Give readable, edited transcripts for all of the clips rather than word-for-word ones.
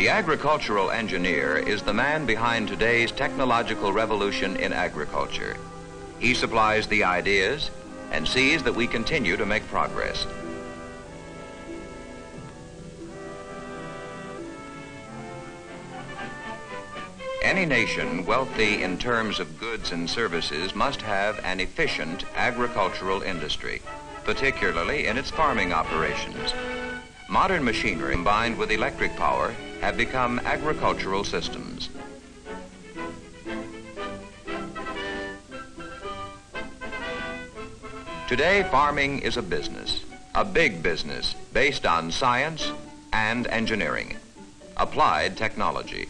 The agricultural engineer is the man behind today's technological revolution in agriculture. He supplies the ideas and sees that we continue to make progress. Any nation wealthy in terms of goods and services must have an efficient agricultural industry, particularly in its farming operations. Modern machinery combined with electric power have become agricultural systems. Today, farming is a business, a big business based on science and engineering, applied technology.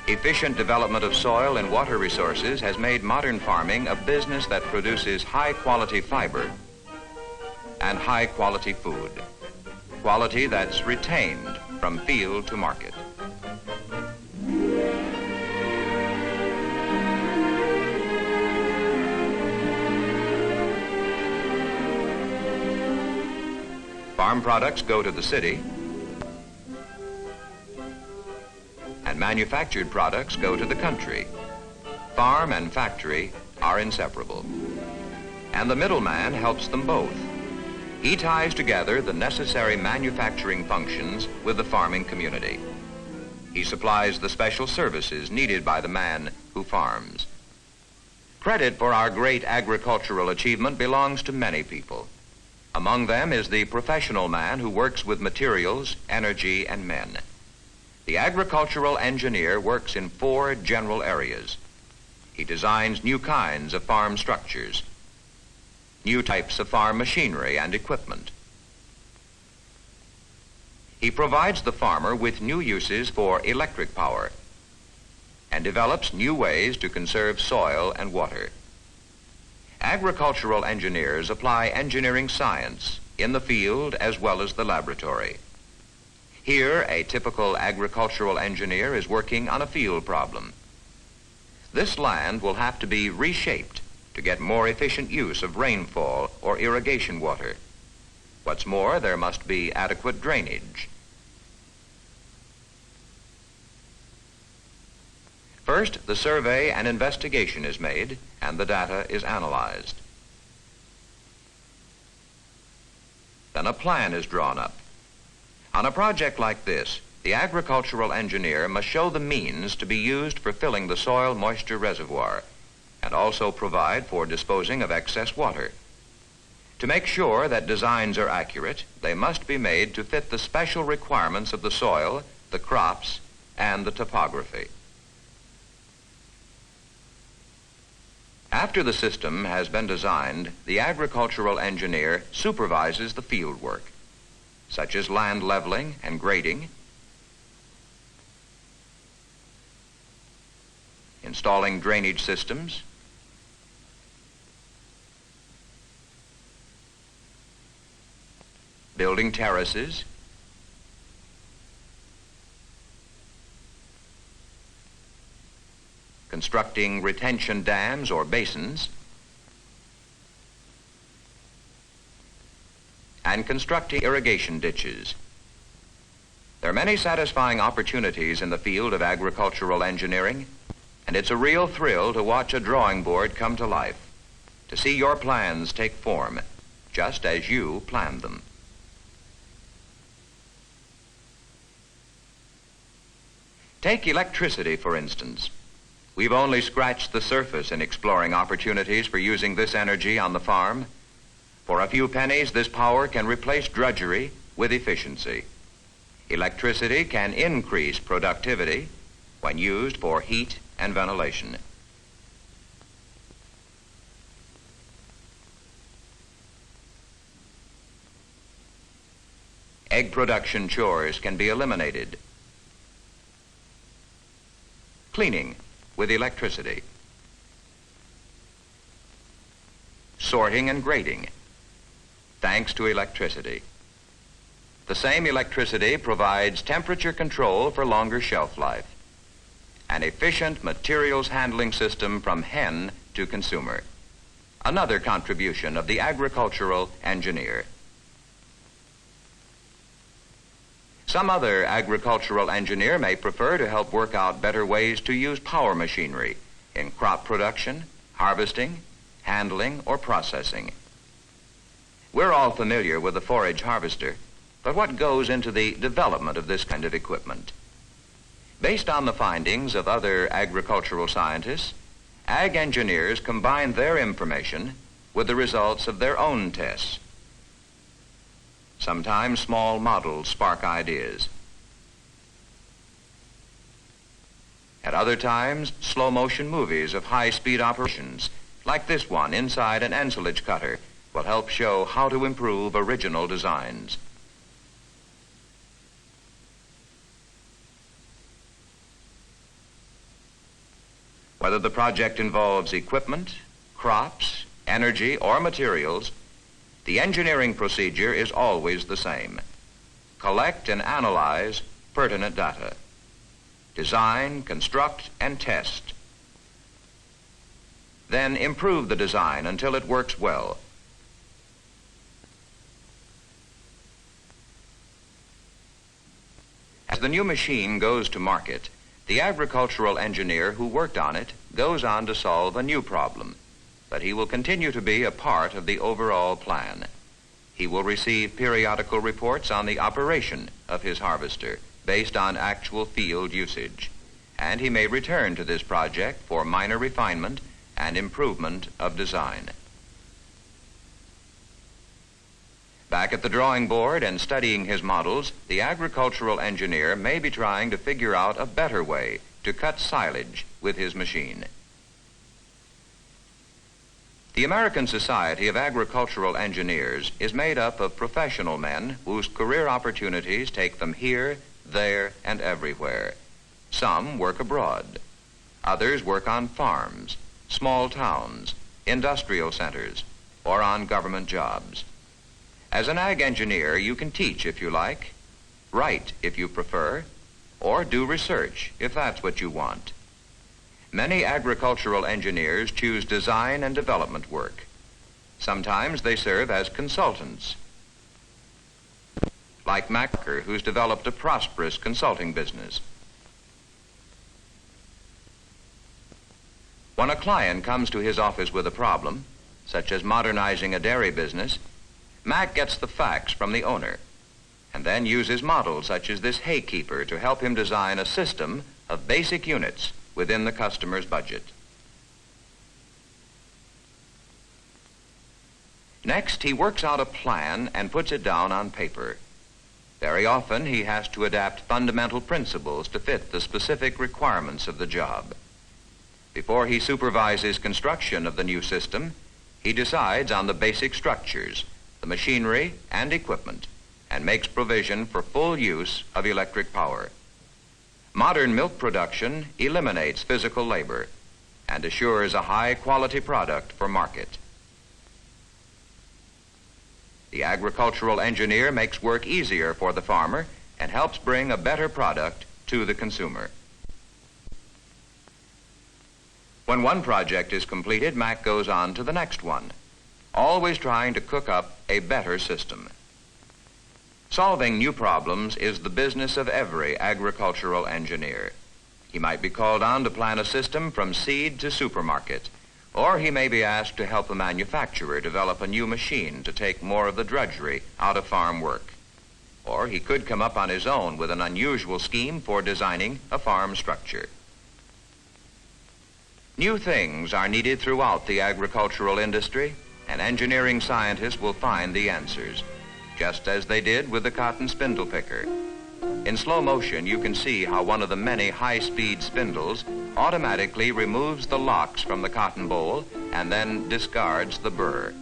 Efficient development of soil and water resources has made modern farming a business that produces high-quality fiber and high-quality food, quality that's retained from field to market. Farm products go to the city, and manufactured products go to the country. Farm and factory are inseparable, and the middleman helps them both. He ties together the necessary manufacturing functions with the farming community. He supplies the special services needed by the man who farms. Credit for our great agricultural achievement belongs to many people. Among them is the professional man who works with materials, energy, and men. The agricultural engineer works in 4 general areas. He designs new kinds of farm structures, new types of farm machinery and equipment. He provides the farmer with new uses for electric power and develops new ways to conserve soil and water. Agricultural engineers apply engineering science in the field as well as the laboratory. Here, a typical agricultural engineer is working on a field problem. This land will have to be reshaped to get more efficient use of rainfall or irrigation water. What's more, there must be adequate drainage. First, the survey and investigation is made, and the data is analyzed. Then a plan is drawn up. On a project like this, the agricultural engineer must show the means to be used for filling the soil moisture reservoir and also provide for disposing of excess water. To make sure that designs are accurate, they must be made to fit the special requirements of the soil, the crops, and the topography. After the system has been designed, the agricultural engineer supervises the field work, such as land leveling and grading, installing drainage systems, building terraces, constructing retention dams or basins, and constructing irrigation ditches. There are many satisfying opportunities in the field of agricultural engineering, and it's a real thrill to watch a drawing board come to life, to see your plans take form, just as you planned them. Take electricity, for instance. We've only scratched the surface in exploring opportunities for using this energy on the farm. For a few pennies, this power can replace drudgery with efficiency. Electricity can increase productivity when used for heat and ventilation. Egg production chores can be eliminated. Cleaning with electricity. Sorting and grading, thanks to electricity. The same electricity provides temperature control for longer shelf life, an efficient materials handling system from hen to consumer. Another contribution of the agricultural engineer. Some other agricultural engineer may prefer to help work out better ways to use power machinery in crop production, harvesting, handling, or processing. We're all familiar with the forage harvester, but what goes into the development of this kind of equipment? Based on the findings of other agricultural scientists, ag engineers combine their information with the results of their own tests. Sometimes small models spark ideas. At other times, slow-motion movies of high-speed operations, like this one inside an ensilage cutter, will help show how to improve original designs. Whether the project involves equipment, crops, energy, or materials, the engineering procedure is always the same. Collect and analyze pertinent data. Design, construct, and test. Then improve the design until it works well. As the new machine goes to market, the agricultural engineer who worked on it goes on to solve a new problem, but he will continue to be a part of the overall plan. He will receive periodical reports on the operation of his harvester based on actual field usage, and he may return to this project for minor refinement and improvement of design. Back at the drawing board and studying his models, the agricultural engineer may be trying to figure out a better way to cut silage with his machine. The American Society of Agricultural Engineers is made up of professional men whose career opportunities take them here, there, and everywhere. Some work abroad. Others work on farms, small towns, industrial centers, or on government jobs. As an ag engineer, you can teach if you like, write if you prefer, or do research if that's what you want. Many agricultural engineers choose design and development work. Sometimes they serve as consultants, like Macker, who's developed a prosperous consulting business. When a client comes to his office with a problem, such as modernizing a dairy business, Mac gets the facts from the owner and then uses models such as this haykeeper to help him design a system of basic units within the customer's budget. Next, he works out a plan and puts it down on paper. Very often, he has to adapt fundamental principles to fit the specific requirements of the job. Before he supervises construction of the new system, he decides on the basic structures, the machinery and equipment, and makes provision for full use of electric power. Modern milk production eliminates physical labor and assures a high-quality product for market. The agricultural engineer makes work easier for the farmer and helps bring a better product to the consumer. When one project is completed, Mac goes on to the next one, always trying to cook up a better system. Solving new problems is the business of every agricultural engineer. He might be called on to plan a system from seed to supermarket, or he may be asked to help a manufacturer develop a new machine to take more of the drudgery out of farm work. Or he could come up on his own with an unusual scheme for designing a farm structure. New things are needed throughout the agricultural industry, and engineering scientists will find the answers, just as they did with the cotton spindle picker. In slow motion, you can see how one of the many high-speed spindles automatically removes the locks from the cotton boll and then discards the burr.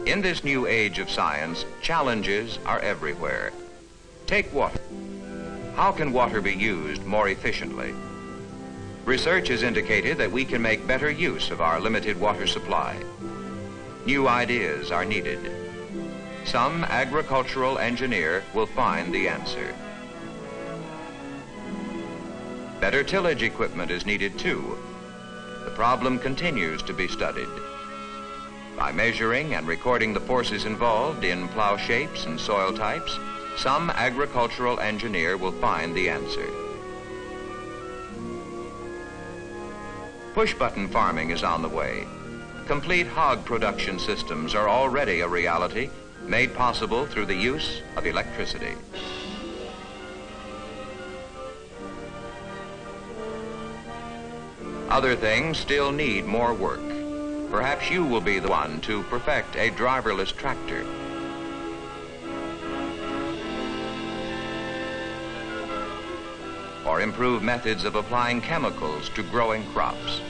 In this new age of science, challenges are everywhere. Take water. How can water be used more efficiently? Research has indicated that we can make better use of our limited water supply. new ideas are needed. Some agricultural engineer will find the answer. Better tillage equipment is needed too. The problem continues to be studied. By measuring and recording the forces involved in plow shapes and soil types, some agricultural engineer will find the answer. Push-button farming is on the way. Complete hog production systems are already a reality, made possible through the use of electricity. Other things still need more work. Perhaps you will be the one to perfect a driverless tractor. Or improve methods of applying chemicals to growing crops.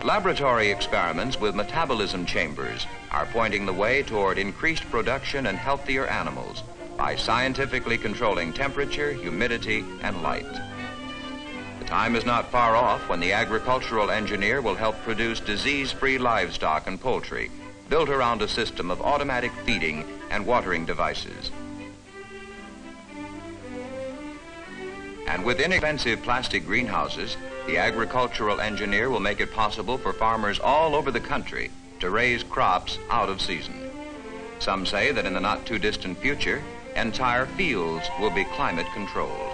Laboratory experiments with metabolism chambers are pointing the way toward increased production and healthier animals by scientifically controlling temperature, humidity, and light. The time is not far off when the agricultural engineer will help produce disease-free livestock and poultry built around a system of automatic feeding and watering devices. And with inexpensive plastic greenhouses, the agricultural engineer will make it possible for farmers all over the country to raise crops out of season. Some say that in the not too distant future, entire fields will be climate controlled.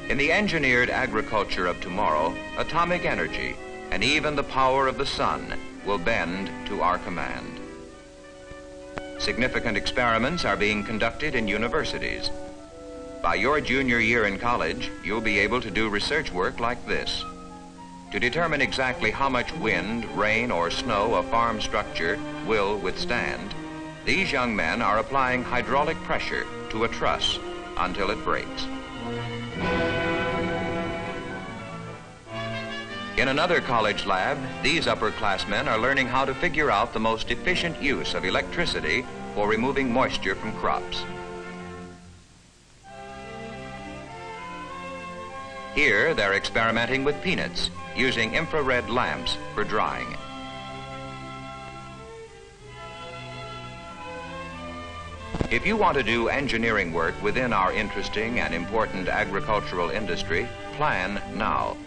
In the engineered agriculture of tomorrow, atomic energy and even the power of the sun will bend to our command. Significant experiments are being conducted in universities. By your junior year in college, you'll be able to do research work like this. To determine exactly how much wind, rain, or snow a farm structure will withstand, these young men are applying hydraulic pressure to a truss until it breaks. In another college lab, these upperclassmen are learning how to figure out the most efficient use of electricity for removing moisture from crops. Here, they're experimenting with peanuts, using infrared lamps for drying. If you want to do engineering work within our interesting and important agricultural industry, plan now.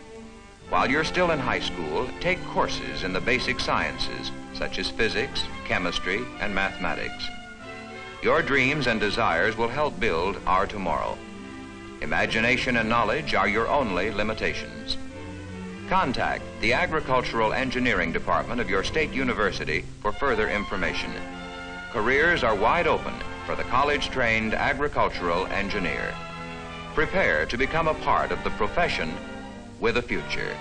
While you're still in high school, take courses in the basic sciences, such as physics, chemistry, and mathematics. Your dreams and desires will help build our tomorrow. Imagination and knowledge are your only limitations. Contact the Agricultural Engineering Department of your state university for further information. Careers are wide open for the college-trained agricultural engineer. Prepare to become a part of the profession with a future.